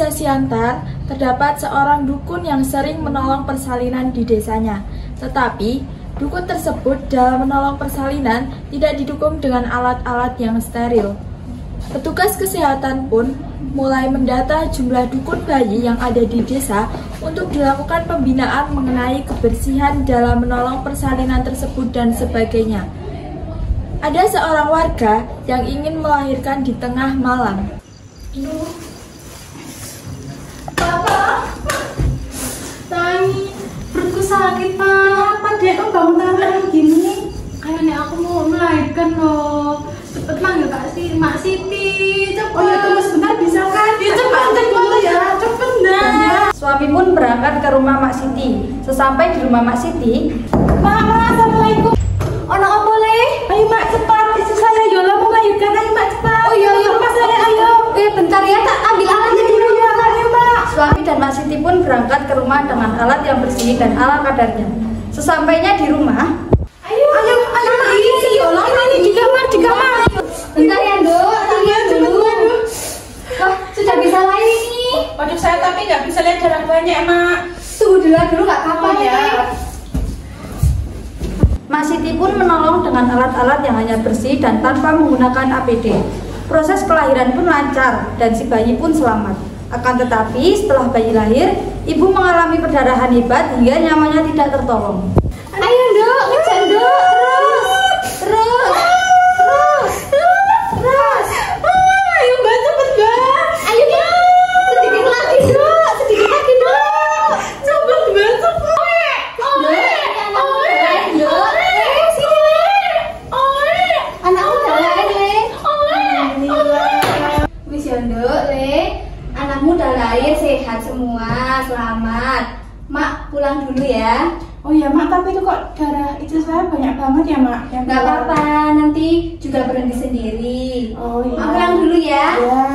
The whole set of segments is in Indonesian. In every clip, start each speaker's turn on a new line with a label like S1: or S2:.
S1: Desa Siantar, terdapat seorang dukun yang sering menolong persalinan di desanya. Tetapi, dukun tersebut dalam menolong persalinan tidak didukung dengan alat-alat yang steril. Petugas kesehatan pun mulai mendata jumlah dukun bayi yang ada di desa untuk dilakukan pembinaan mengenai kebersihan dalam menolong persalinan tersebut dan sebagainya. Ada seorang warga yang ingin melahirkan di tengah malam.
S2: Bapak, Tani, perutku sakit, Pak. Apa dek, kok bangun tangan gini? Kayaknya aku mau melahirkan loh. Cepet manggil Mak Siti, cepet. Oh ya, tunggu sebentar bisa kan? Ya cepet dulu ya, cepet dah.
S3: Suami pun berangkat ke rumah Mak Siti. Sesampai di rumah Mak Siti,
S2: Mak, assalamualaikum. Ono apa le? Ayo Mak, cepat. Istri saya Yola mau melahirkan. Ayo Mak, cepat. Oh iya, Mas saya ayo.
S3: bentar ya, tak ambil alatnya dulu ya.
S2: Ayo Mak.
S3: Suami dan Mak Siti pun berangkat ke rumah dengan alat yang bersih dan ala kadarnya. Sesampainya di rumah,
S2: Ayo Mak, si Yola ini di kamar.
S3: bentar ya Dok, lihat dulu. Wah, sudah bisa lahir ini.
S2: Waduh, saya tapi nggak bisa lihat darah banyak, Mak.
S3: Tunggu dulu nggak apa-apa ya. Mak Siti pun menolong dengan alat-alat yang hanya bersih dan tanpa menggunakan APD. Proses kelahiran pun lancar dan si bayi pun selamat. Akan tetapi setelah bayi lahir, ibu mengalami perdarahan hebat hingga nyawanya tidak tertolong.
S2: Ayo Dok, kejar Dok, terus. Ayo Mbak, cepet Mbak. Ayo sedikit lagi Dok, cepet Mbak, cepet.
S3: Anakku udah lahir, wis ya Nduk, Le. Anakmu udah lahir sehat semua, selamat. Mak pulang dulu ya.
S2: Oh iya Mak, tapi itu kok darah itu saya banyak banget ya Mak.
S3: Gak apa-apa, nanti juga berhenti sendiri.
S2: Oh iya.
S3: Mak pulang dulu ya.
S2: Iya.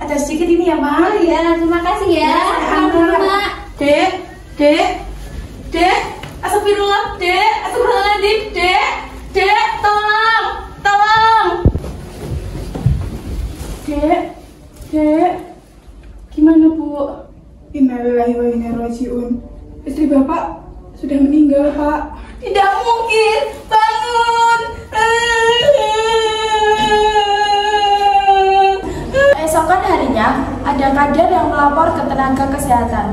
S2: Ada sedikit ini ya Mak.
S3: Oh iya, terima kasih ya. Pulang dulu Mak.
S2: Dek, astagfirullah, astagfirullahaladzim, Dek, tolong. Dek, gimana Bu? Innalillahi wa inna ilaihi raji'un. Istri Bapak sudah meninggal, Pak. Tidak mungkin, bangun.
S1: Keesokan harinya, ada kader yang melapor ke tenaga kesehatan.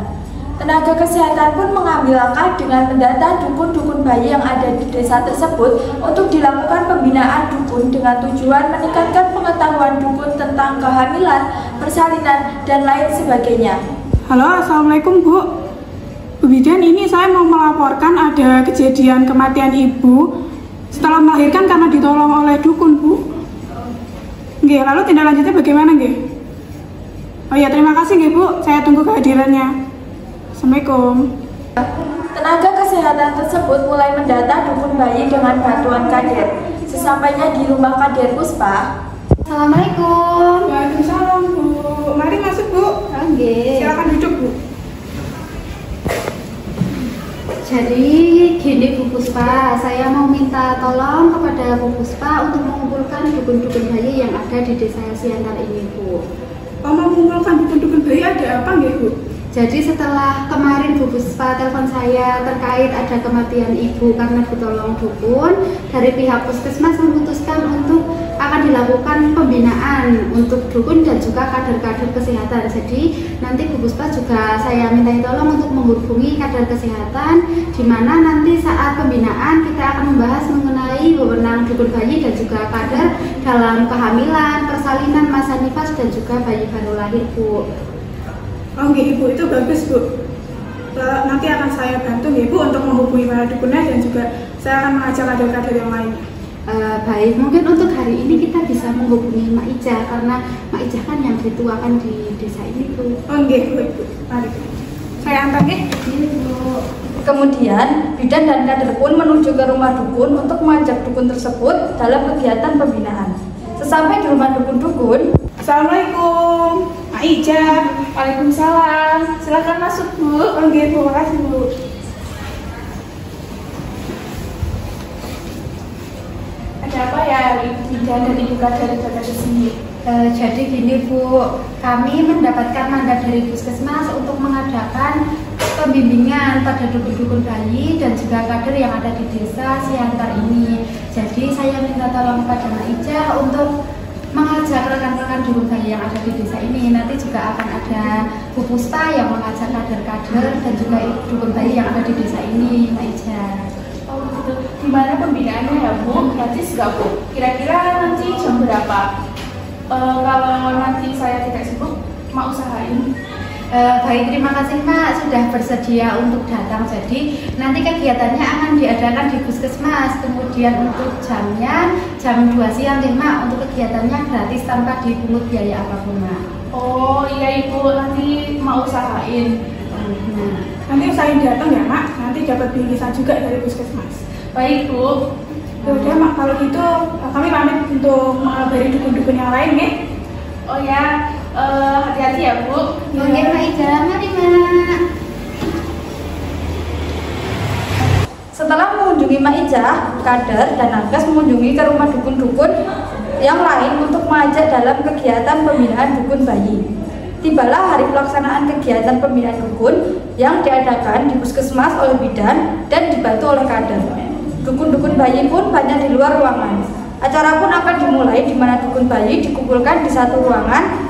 S1: Tenaga kesehatan pun mengambil langkah dengan mendata dukun-dukun bayi yang ada di desa tersebut untuk dilakukan pembinaan dukun dengan tujuan meningkatkan pengetahuan dukun tentang kehamilan, persalinan, dan lain sebagainya.
S4: Halo, assalamualaikum Bu. Bu Bidan, ini saya mau melaporkan ada kejadian kematian ibu setelah melahirkan karena ditolong oleh dukun Bu. Nggih, lalu tindak lanjutnya bagaimana nggih? Oh ya, terima kasih nggih Bu, saya tunggu kehadirannya. Assalamualaikum.
S1: Tenaga kesehatan tersebut mulai mendata dukun bayi dengan bantuan kader. Sesampainya di rumah kader Puspa,
S3: Assalamualaikum.
S4: Waalaikumsalam Bu. Mari masuk Bu.
S3: Oke.
S4: Silakan duduk Bu.
S3: Jadi gini Bu Puspa, saya mau minta tolong kepada Bu Puspa untuk mengumpulkan dukun-dukun bayi yang ada di desa Siantar ini Bu.
S4: Oh, mau mengumpulkan dukun-dukun bayi ada apa nggih Bu?
S3: Jadi setelah kemarin Bu Puspa telepon saya terkait ada kematian ibu karena ditolong dukun, dari pihak puskesmas memutuskan untuk akan dilakukan pembinaan untuk dukun dan juga kader-kader kesehatan. Jadi nanti Bu Puspa juga saya minta tolong untuk menghubungi kader kesehatan, di mana nanti saat pembinaan kita akan membahas mengenai wewenang dukun bayi dan juga kader dalam kehamilan, persalinan, masa nifas dan juga bayi baru lahir Bu.
S4: Oh nggih Ibu, itu bagus Bu. Nanti akan saya bantu nggih Bu untuk menghubungi para dukunnya dan juga saya akan mengajak kader-kader yang lain.
S3: Baik, mungkin untuk hari ini kita bisa menghubungi Mak Ija karena Mak Ija kan yang dituakan di desa ini Bu.
S4: Oh nggih Bu, mari. Saya antar nggih.
S3: Ini Bu.
S1: kemudian bidan dan kader pun menuju ke rumah dukun untuk mengajak dukun tersebut dalam kegiatan pembinaan. Sesampai di rumah dukun-dukun,
S4: Assalamualaikum, Mak Ija.
S2: Waalaikumsalam. Silakan masuk Bu.
S4: Oh nggih Bu, makasih Bu.
S2: Ada apa ya Ibu Bidan dan Ibu Kader datang ke sini?
S3: Jadi gini Bu, kami mendapatkan mandat dari Puskesmas untuk mengadakan pembimbingan pada dukun-dukun bayi dan juga kader yang ada di desa Siantar ini. Jadi saya minta tolong kepada Mak Ija untuk mengajak rekan-rekan dukun bayi yang ada di desa ini. Nanti juga akan ada Bu Puspa yang mengajak kader-kader dan juga dukun bayi yang ada di desa ini, Mak Ija.
S1: Oh gitu. Di mana pembinaannya ya Bu? Gratis nggak Bu? Kira-kira nanti jam berapa? Kalau nanti saya tidak sibuk, mau usahain.
S3: Baik, terima kasih Mak sudah bersedia untuk datang. Jadi nanti kegiatannya akan diadakan di Puskesmas. Kemudian untuk jamnya jam 2 siang nih Mak. Untuk kegiatannya gratis tanpa dipungut biaya apapun Mak.
S1: Oh iya Ibu, nanti mau usahain.
S4: Nanti usahain datang ya Mak, nanti dapat bingkisan juga dari Puskesmas.
S1: Baik Bu.
S4: Ya udah Mak, kalau gitu kami pamit untuk mengabari dukun-dukun yang lain ya.
S1: Oh ya, hati-hati ya Bu.
S3: Oke Mak Ija, mari Mak.
S5: Setelah mengunjungi Mak Ija, kader dan nakes mengunjungi ke rumah dukun-dukun yang lain untuk mengajak dalam kegiatan pembinaan dukun bayi. Tibalah hari pelaksanaan kegiatan pembinaan dukun yang diadakan di Puskesmas oleh bidan dan dibantu oleh kader. Dukun-dukun bayi pun banyak di luar ruangan. Acara pun akan dimulai di mana dukun bayi dikumpulkan di satu ruangan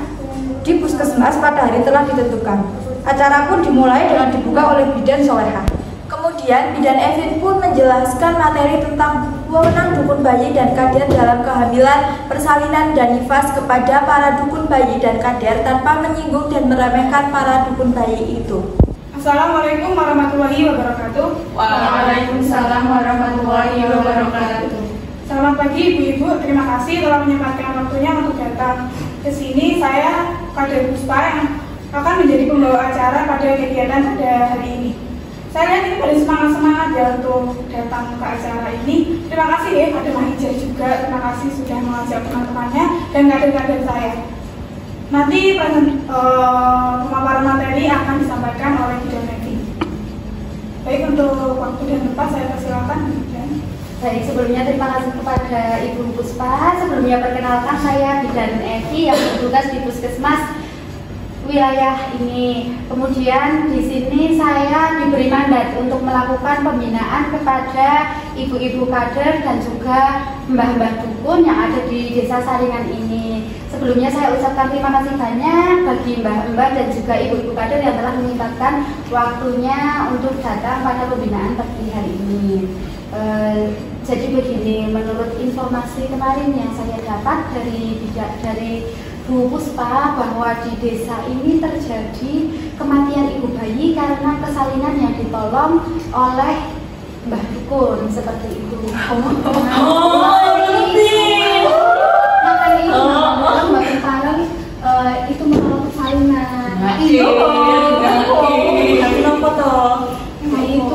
S5: di Puskesmas pada hari telah ditentukan. Acara pun dimulai dengan dibuka oleh bidan Soleha.
S1: Kemudian Bidan Evin pun menjelaskan materi tentang wewenang dukun bayi dan kader dalam kehamilan, persalinan, dan nifas kepada para dukun bayi dan kader tanpa menyinggung dan meremehkan para dukun bayi itu.
S4: Assalamualaikum warahmatullahi wabarakatuh.
S1: Waalaikumsalam warahmatullahi wabarakatuh.
S4: Selamat pagi Ibu-Ibu, terima kasih telah menyempatkan waktunya untuk datang ke sini. Saya Kader Puspa yang akan menjadi pembawa acara pada kegiatan pada hari ini. Saya lihat ini pada semangat-semangat ya untuk datang ke acara ini. Terima kasih ya pada Mak Ija juga, terima kasih sudah mengajak teman-temannya dan kader-kader saya. Nanti pemaparan materi akan disampaikan oleh Bidan Evin. Baik, untuk waktu dan tempat saya persilakan Bidan.
S3: Baik, sebelumnya terima kasih kepada Ibu Puspa. Sebelumnya perkenalkan saya Bidan Evi yang bertugas di Puskesmas wilayah ini. Kemudian di sini saya diberi mandat untuk melakukan pembinaan kepada ibu-ibu kader dan juga mbah-mbah dukun yang ada di Desa Saringan ini. Sebelumnya saya ucapkan terima kasih banyak bagi mbah-mbah dan juga ibu-ibu kader yang telah menyempatkan waktunya untuk datang pada pembinaan pagi hari ini. Jadi begini, menurut informasi kemarin yang saya dapat dari Bu Puspa, bahwa di desa ini terjadi kematian ibu bayi karena persalinan yang ditolong oleh Mbah Dukun seperti itu. Makanya Mbak Parang itu menolak persalinan. Nah itu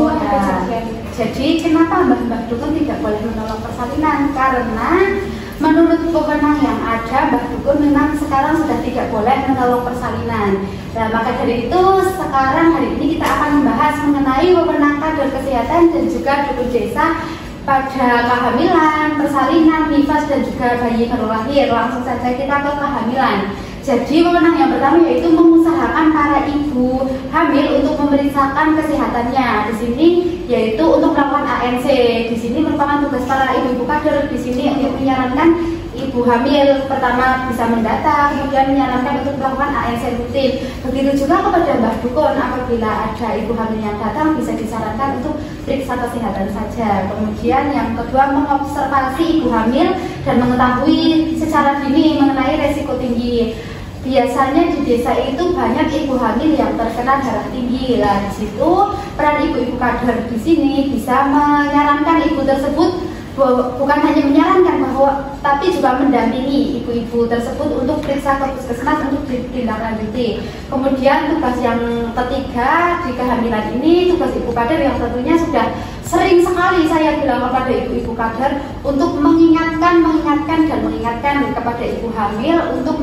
S3: ada kejadian. Jadi kenapa Mbah Dukun tidak boleh menolak persalinan? Karena menurut wewenang yang ada, Mbah Dukun memang sekarang sudah tidak boleh menolong persalinan. Nah, maka dari itu sekarang hari ini kita akan membahas mengenai wewenang kader kesehatan dan juga dukun desa pada kehamilan, persalinan, nifas dan juga bayi baru lahir. Langsung saja kita ke kehamilan. Jadi wewenang yang pertama yaitu mengusahakan para ibu hamil untuk memeriksakan kesehatannya. Di sini yaitu untuk melakukan ANC. Di sini merupakan tugas para ibu-ibu kader di sini untuk menyarankan ibu hamil pertama bisa mendata, kemudian menyarankan untuk melakukan ANC rutin. Begitu juga kepada Mbah Dukun, apabila ada ibu hamil yang datang bisa disarankan untuk periksa kesehatan saja. Kemudian yang kedua, mengobservasi ibu hamil dan mengetahui secara dini mengenai resiko tinggi. Biasanya di desa itu banyak ibu hamil yang terkena darah tinggi. Lah di situ peran ibu-ibu kader di sini bisa menyarankan ibu tersebut, bukan hanya menyarankan bahwa tapi juga mendampingi ibu-ibu tersebut untuk periksa ke puskesmas untuk ditindaklanjuti. Kemudian tugas yang ketiga di kehamilan ini, tugas ibu kader yang tentunya sudah sering sekali saya bilang kepada ibu-ibu kader untuk mengingatkan kepada ibu hamil untuk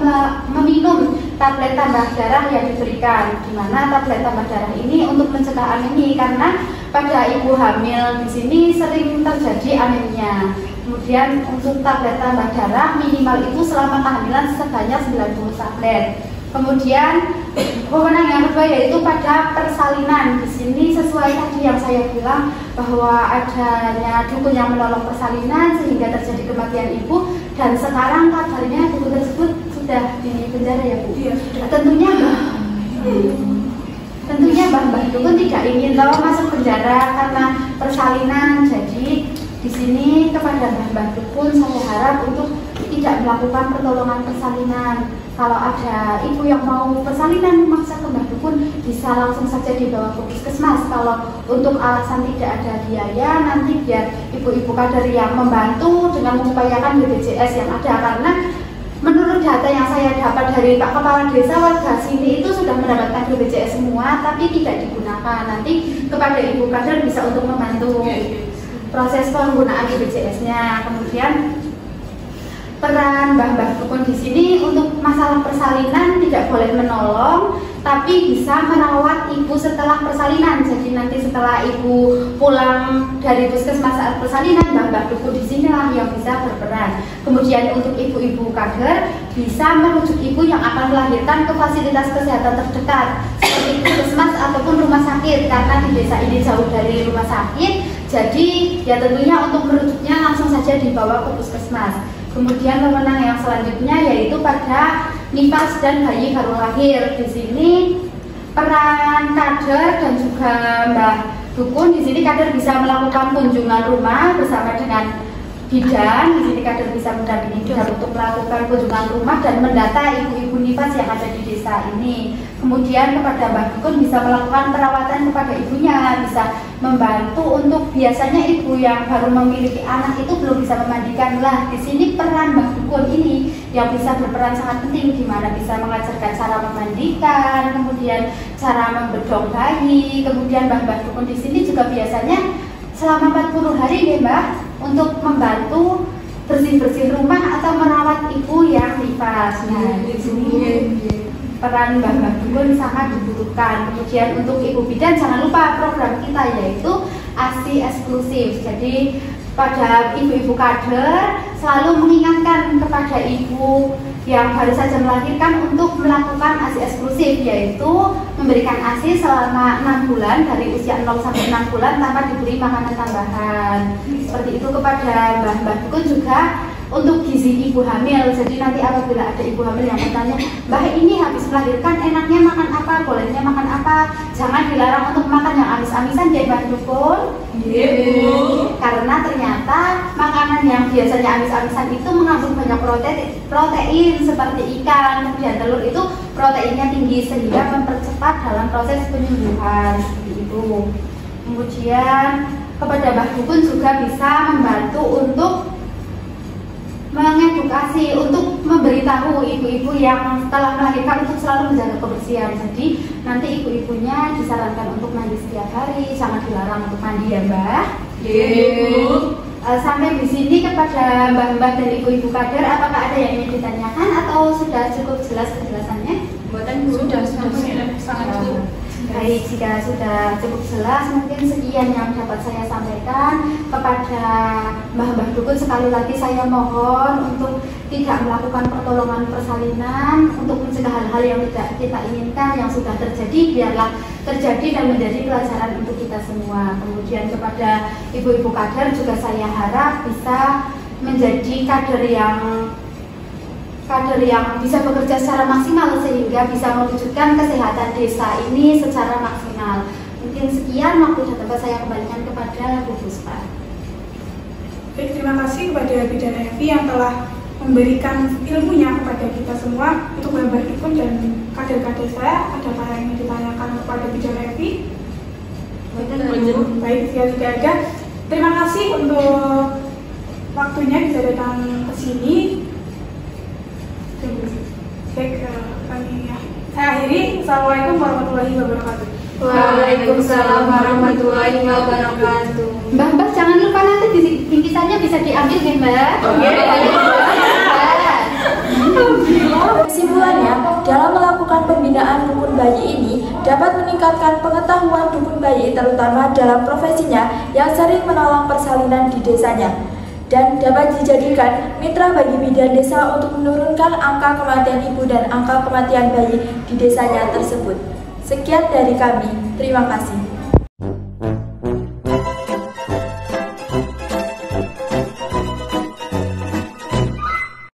S3: meminum tablet tambah darah yang diberikan. Di mana tablet tambah darah ini untuk mencegah anemia, karena pada ibu hamil di sini sering terjadi anemia. Kemudian untuk tablet tambah darah minimal itu selama kehamilan sebanyak 90 tablet. Kemudian wewenang yang kedua yaitu pada persalinan. Di sini sesuai tadi yang saya bilang bahwa adanya dukun yang menolong persalinan sehingga terjadi kematian ibu, dan sekarang kabarnya dukun tersebut sudah di penjara ya Bu.
S4: Iya.
S3: Tentunya Mbah Dukun tidak ingin tahu masuk penjara karena persalinan. Jadi di sini kepada Mbah Dukun saya harap untuk tidak melakukan pertolongan persalinan. Kalau ada ibu yang mau persalinan memaksa ke Mbah Dukun, bisa langsung saja dibawa ke puskesmas. Kalau untuk alasan tidak ada biaya, nanti biar ibu-ibu kader yang membantu dengan mengupayakan BPJS yang ada. Karena menurut data yang saya dapat dari Pak Kepala Desa, warga sini itu sudah mendapatkan BPJS semua, tapi tidak digunakan. Nanti kepada ibu kader bisa untuk membantu proses penggunaan BPJS-nya. Kemudian peran Mbah Dukun di sini untuk masalah persalinan tidak boleh menolong, tapi bisa merawat ibu setelah persalinan. Jadi nanti setelah ibu pulang dari puskesmas saat persalinan, Mbah Dukun di sinilah yang bisa berperan. Kemudian untuk ibu-ibu kader bisa merujuk ibu yang akan melahirkan ke fasilitas kesehatan terdekat seperti puskesmas ataupun rumah sakit, karena di desa ini jauh dari rumah sakit. Jadi ya tentunya untuk merujuknya langsung saja dibawa ke puskesmas. Kemudian wewenang yang selanjutnya yaitu pada nifas dan bayi baru lahir. Di sini peran kader dan juga Mbah Dukun, di sini kader bisa melakukan kunjungan rumah bersama dengan bidan. Di sini kader bisa mendampingi bidan untuk melakukan kunjungan rumah dan mendata ibu-ibu nifas yang ada di desa ini. Kemudian kepada Mbah Dukun bisa melakukan perawatan kepada ibunya, bisa membantu untuk biasanya ibu yang baru memiliki anak itu belum bisa memandikan. Lah di sini peran Mbah Dukun ini yang bisa berperan sangat penting, di mana bisa mengajarkan cara memandikan, kemudian cara membedong bayi. Kemudian Mbah Dukun di sini juga biasanya selama 40 hari ya Mbah untuk membantu bersih-bersih rumah atau merawat ibu yang nifas. Nah di sini peran Mbah Dukun sangat dibutuhkan. Kemudian untuk ibu bidan jangan lupa program kita yaitu ASI eksklusif. Jadi pada ibu-ibu kader selalu mengingatkan kepada ibu yang baru saja melahirkan untuk melakukan ASI eksklusif, yaitu memberikan ASI selama 6 bulan dari usia 0 sampai 6 bulan tanpa diberi makanan tambahan. Seperti itu kepada Mbah Dukun juga untuk gizi ibu hamil. Jadi nanti apabila ada ibu hamil yang bertanya, Mbah ini habis melahirkan enaknya makan apa, bolehnya makan apa, jangan dilarang untuk makan yang amis-amisan ya Mbah Dukun. Karena ternyata makanan yang biasanya amis-amisan itu mengandung banyak protein seperti ikan, kemudian telur itu proteinnya tinggi sehingga mempercepat dalam proses penyembuhan seperti itu. Kemudian kepada Mbah Dukun juga bisa membantu untuk mengedukasi, untuk memberitahu ibu-ibu yang setelah melahirkan untuk selalu menjaga kebersihan. Jadi nanti ibu-ibunya disarankan untuk mandi setiap hari, jangan dilarang untuk mandi ya Mbah. Sampai di sini kepada mbah-mbah dan ibu-ibu kader, apakah ada yang ingin ditanyakan atau sudah cukup jelas penjelasannya?
S4: Sudah sangat cukup.
S3: Baik, jika sudah cukup jelas, mungkin sekian yang dapat saya sampaikan. Kepada Mbah Dukun sekali lagi saya mohon untuk tidak melakukan pertolongan persalinan, untuk mencegah hal-hal yang tidak kita inginkan yang sudah terjadi, biarlah terjadi dan menjadi pelajaran untuk kita semua. Kemudian kepada ibu-ibu kader juga saya harap bisa menjadi kader yang bisa bekerja secara maksimal sehingga bisa mewujudkan kesehatan desa ini secara maksimal. Mungkin sekian waktu dan tempat saya kembalikan kepada Bu Puspa.
S4: Baik, terima kasih kepada Bidan Evi yang telah memberikan ilmunya kepada kita semua. Untuk Mbah Dukun dan kader-kader saya, adakah yang ingin ditanyakan kepada Bidan Evi? Baik, jika tidak ada, terima kasih untuk waktunya bisa datang ke sini. Baik, saya akhiri. Assalamualaikum warahmatullahi wabarakatuh.
S5: Waalaikumsalam warahmatullahi wabarakatuh.
S3: Mbak, jangan lupa nanti bingkisannya bisa diambil ya, Mbak.
S1: Kesimpulannya, dalam melakukan pembinaan dukun bayi ini dapat meningkatkan pengetahuan dukun bayi terutama dalam profesinya yang sering menolong persalinan di desanya, dan dapat dijadikan mitra bagi bidan desa untuk menurunkan angka kematian ibu dan angka kematian bayi di desanya tersebut. Sekian dari kami, terima kasih.